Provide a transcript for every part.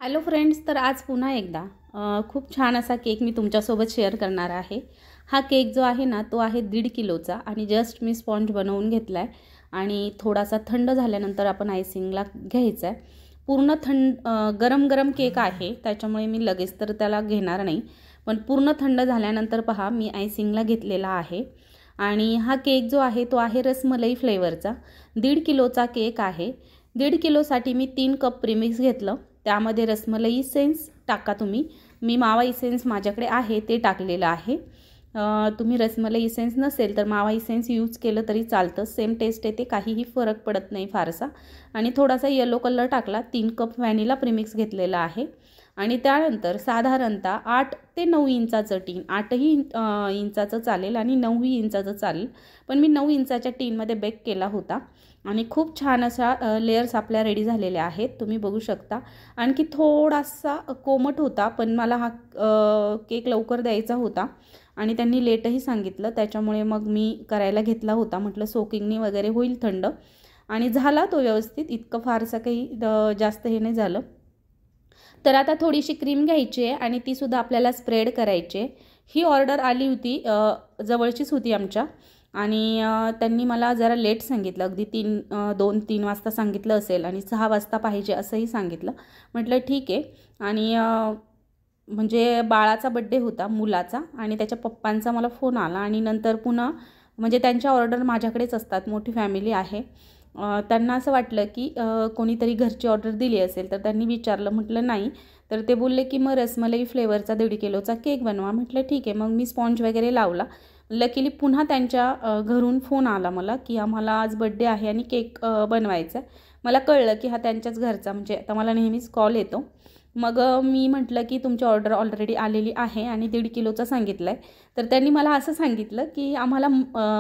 Hello friends, तर आज पुन्हा एकदा खूप छान असा केक मी तुमच्यासोबत शेअर करणार आहे। हा केक जो आहे ना तो आहे 1.5 किलोचा आणि जस्ट मी स्पॉन्ज बनवून घेतला आहे आणि थोडासा थंड झाल्यानंतर आपण आयसिंगला घ्यायचा आहे। पूर्ण गरम गरम केक आहे त्याच्यामुळे मी लगेच तर त्याला घेणार नाही, पण पूर्ण थंड झाल्यानंतर पहा मी आयसिंगला घेतलेला आहे। आणि हा केक जो आहे तो आहे रसमलाई फ्लेवरचा 1.5 किलोचा केक आहे। 1.5 किलोसाठी मी 3 कप प्रीमिक्स घेतलं, त्यामध्ये रसमलाई इसेन्स टाका तुम्ही। मी मावा इसेन्स माझ्याकडे आहे ते टाकलेलं आहे। तुम्ही रसमलाई इसेन्स नसेल तर मावा इसेन्स यूज केलं तरी चालतं, सेम टेस्ट येते, काहीही फरक पडत नाही फारसा। आणि थोडासा येलो कलर टाकला। 3 कप व्हॅनिला प्रीमिक्स घेतलेला आहे आणि त्यानंतर साधारणतः 8 ते 9 इंचाचं टीन, 8ही इंचाचं चालेल आणि 9ही इंचाचं चालेल, पण मी 9 इंचाच्या टीनमध्ये बेक केला होता आणि खूप छान असा लेयर्स आपल्या रेडी झालेल्या आहेत, तुम्ही बघू शकता। आणखी थोडासा कोमट होता, पण मला हा केक लवकर द्यायचा होता आणि त्यांनी लेटही सांगितलं, त्याच्यामुळे मग मी करायला घेतला होता। म्हटलं सोकिंगनी वगैरे होईल थंड, आणि झाला तो व्यवस्थित, इतकं फारसं काही जास्त हे नाही झालं। तर आता थोडीशी क्रीम घ्यायची आहे आणि ती सुद्धा आपल्याला स्प्रेड करायची आहे। ही ऑर्डर आली होती, जवळचीच होती आमच्या, आणि त्यांनी मला जरा लेट सांगितलं, अगदी 2-3 वाजता सांगितलं असेल आणि 6 वाजता पाहिजे असंही सांगितलं। म्हटलं ठीक आहे। आणि म्हणजे बाळाचा बड्डे होता मुलाचा आणि त्याच्या पप्पांचा मला फोन आला आणि नंतर पुन्हा म्हणजे त्यांच्या ऑर्डर माझ्याकडेच असतात, मोठी फॅमिली आहे। त्यांना असं वाटलं की कोणीतरी घरची ऑर्डर दिली असेल, तर त्यांनी विचारलं, म्हटलं नाही, तर ते बोलले की मग रसमलाई फ्लेवरचा 1.5 किलोचा केक बनवा। म्हटलं ठीक आहे। मग मी स्पॉन्ज वगैरे लावला। लकीली पुन्हा त्यांच्या घरून फोन आला मला की आम्हाला आज बड्डे आहे आणि केक बनवायचा आहे। मला कळलं की हा त्यांच्याच घरचा, म्हणजे आता मला नेहमीच कॉल येतो। मग मी म्हटलं की तुमची ऑर्डर ऑलरेडी आलेली आहे आणि 1.5 किलोचा सांगितलं आहे, तर त्यांनी मला असं सांगितलं की आम्हाला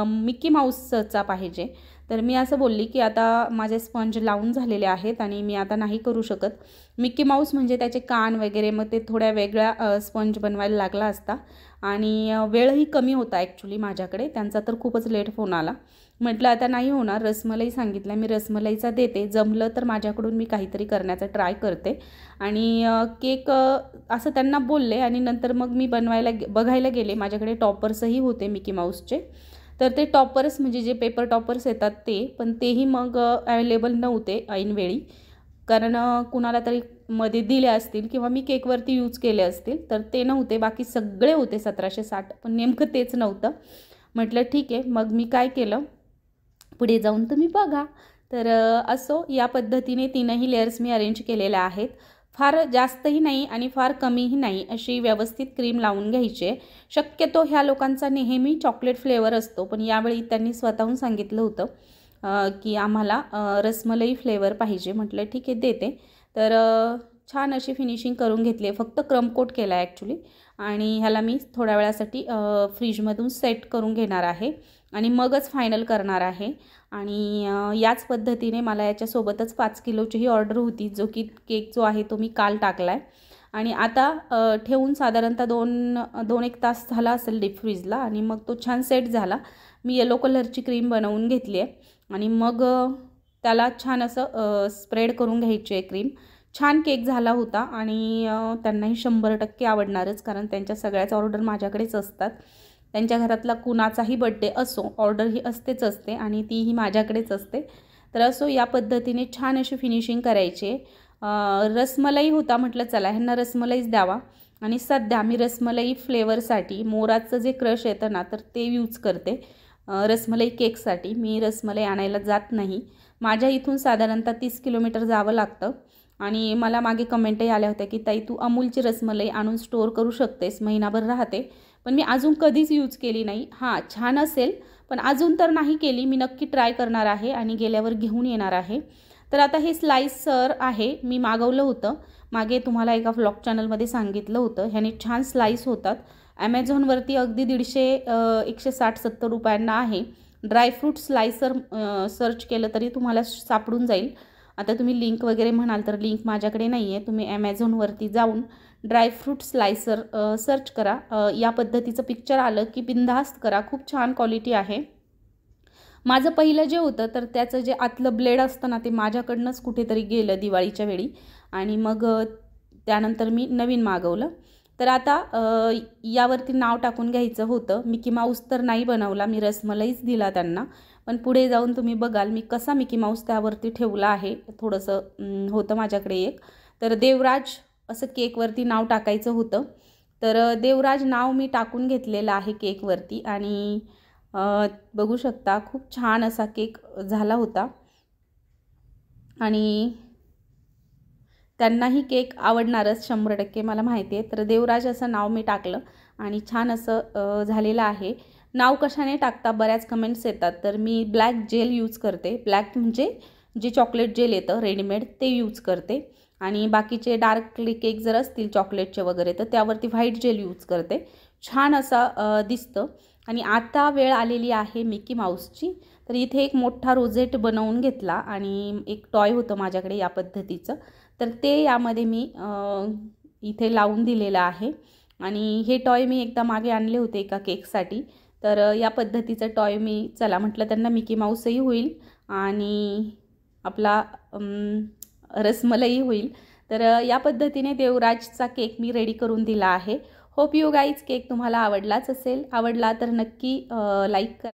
मिकी माऊसचा पाहिजे। तर मी असं बोलली की आता माझे स्पंज लावून झालेले आहेत आणि मी आता नाही करू शकत। मिकी माऊस म्हणजे त्याचे कान वगैरे, मग ते थोड्या वेगळ्या स्पंज बनवायला लागला असता आणि वेळही कमी होता ॲक्च्युली माझ्याकडे, त्यांचा तर खूपच लेट फोन आला। म्हटलं आता नाही होणार, रसमलाई सांगितलं, मी रसमलाईचा देते, जमलं तर माझ्याकडून मी काहीतरी करण्याचा ट्राय करते। आणि केक असं त्यांना बोलले आणि नंतर मग मी बघायला गेले, माझ्याकडे टॉपर्सही होते मिकी माऊसचे। तर ते टॉपर्स म्हणजे जे पेपर टॉपर्स येतात ते, पण तेही मग अवेलेबल नव्हते ऐनवेळी, कारण कुणाला तरी मध्ये दिले असतील किंवा मी केकवरती यूज केले असतील, तर ते नव्हते। बाकी सगळे होते 1760, पण नेमकं तेच नव्हतं। म्हटलं ठीक आहे। मग मी काय केलं, पुढे जाऊन तुम्ही बघा। तर असो या पद्धतीने 3ही लेयर्स मी अरेंज केलेल्या आहेत। फार जास्तही नाही आणि फार कमीही नाही, अशी व्यवस्थित क्रीम लावून घ्यायची आहे। शक्यतो ह्या लोकांचा नेहमी चॉकलेट फ्लेवर असतो, पण यावेळी त्यांनी स्वतःहून सांगितलं होतं की आम्हाला रसमलाई फ्लेवर पाहिजे। म्हटलं ठीक आहे, देते। तर छान अशी फिनिशिंग करून घेतली आहे, फक्त क्रम कोट केला आहे ॲक्च्युली, आणि ह्याला मी थोड्या वेळासाठी फ्रीजमधून सेट करून घेणार आहे आणि मगच फायनल करणार आहे। आणि याच पद्धतीने मला याच्यासोबतच 5 किलोचीही ऑर्डर होती, जो की केक जो आहे तो मी काल टाकला आहे आणि आता ठेवून साधारणतः 2-1 तास झाला असेल डीप फ्रीजला, आणि मग तो छान सेट झाला। मी येलो कलरची क्रीम बनवून घेतली आहे आणि मग त्याला छान असं स्प्रेड करून घ्यायची आहे क्रीम। छान केक झाला होता आणि त्यांनाही 100% आवडणारच, कारण त्यांच्या सगळ्याच ऑर्डर माझ्याकडेच असतात। त्यांच्या घरातला कुणाचाही बड्डे असो, ऑर्डर ही असतेच असते आणि तीही माझ्याकडेच असते। तर असो या पद्धतीने छान अशी फिनिशिंग करायची। रसमलाई होता, म्हटलं चला ह्यांना रसमलाईच द्यावा, आणि सध्या मी रसमलाई फ्लेवरसाठी मोराचं जे क्रश येतं ना, तर ते यूज करते। रसमलाई केकसाठी मी रसमलाई आणायला जात नाही, माझ्या इथून साधारणतः 30 किलोमीटर जावं लागतं। आणि मला मागे कमेंटही आल्या होत्या की ताई तू अमूलची रसमलाई आणून स्टोअर करू शकतेस, महिनाभर राहते, पण मी अजून कधीच यूज केली नाही। हां, छान असेल, पण अजून तर नाही केली, मी नक्की ट्राय करणार आहे आणि गेल्यावर घेऊन येणार आहे। तर आता हे स्लाइसर आहे, मी मागवलं होतं मागे, तुम्हाला एका व्लॉग चॅनलमध्ये सांगितलं होतं। ह्याने छान स्लाइस होतात। ॲमेझॉनवरती अगदी 160-170 रुपयांना आहे। ड्रायफ्रूट स्लाइसर सर्च केलं तरी तुम्हाला सापडून जाईल। आता तुम्ही लिंक वगैरे म्हणाल तर लिंक माझ्याकडे नाही आहे, तुम्ही ॲमेझॉनवरती जाऊन ड्रायफ्रूट स्लाइसर सर्च करा। या पद्धतीचं पिक्चर आलं की बिनधास्त करा, खूप छान क्वालिटी आहे। माझं पहिलं जे होतं तर त्याचं जे आतलं ब्लेड असतं ना, ते माझ्याकडनंच कुठेतरी गेलं दिवाळीच्या वेळी, आणि मग त्यानंतर मी नवीन मागवलं. तर आता यावरती नाव टाकून घ्यायचं होतं. मिकी माऊस तर नाही बनवला, मी रसमलाईच दिला त्यांना. पण पुढे जाऊन तुम्ही बघाल मी कसा मिकी माऊस त्यावरती ठेवला आहे. थोडंसं होतं माझ्याकडे एक. तर देवराज असं केकवरती नाव टाकायचं होतं. तर देवराज नाव मी टाकून घेतलेलं आहे केकवरती आणि बघू शकता खूप छान असा केक झाला होता आणि त्यांनाही केक आवडणारच 100% मला माहिती आहे. तर देवराज असं नाव मी टाकलं आणि छान असं झालेलं आहे. नाव कशाने टाकता बऱ्याच कमेंट्स येतात. तर मी ब्लॅक जेल यूज करते. ब्लॅक म्हणजे जे चॉकलेट जेल येतं रेडीमेड ते यूज करते आणि बाकीचे डार्क केक जर असतील चॉकलेटचे वगैरे तर त्यावरती व्हाईट जेल यूज करते. छान असा दिसतं. आणि आता वेळ आलेली आहे मिकी माऊसची. तर इथे एक मोठा रोझेट बनवून घेतला आणि एक टॉय होतं माझ्याकडे या पद्धतीचं. तर ते यामध्ये मी इथे लावून दिलेलं आहे आणि हे टॉय मी एकदा मागे आणले होते एका केकसाठी. तर या पद्धतीचं टॉय मी चला म्हटलं त्यांना मिकी माऊसही होईल आणि आपला रसमलाई होईल. तर या पद्धतीने देवराजचा केक मी रेडी करून दिला आहे. होप यू गाईज केक तुम्हाला आवडलाच असेल. आवडला तर नक्की लाईक करा.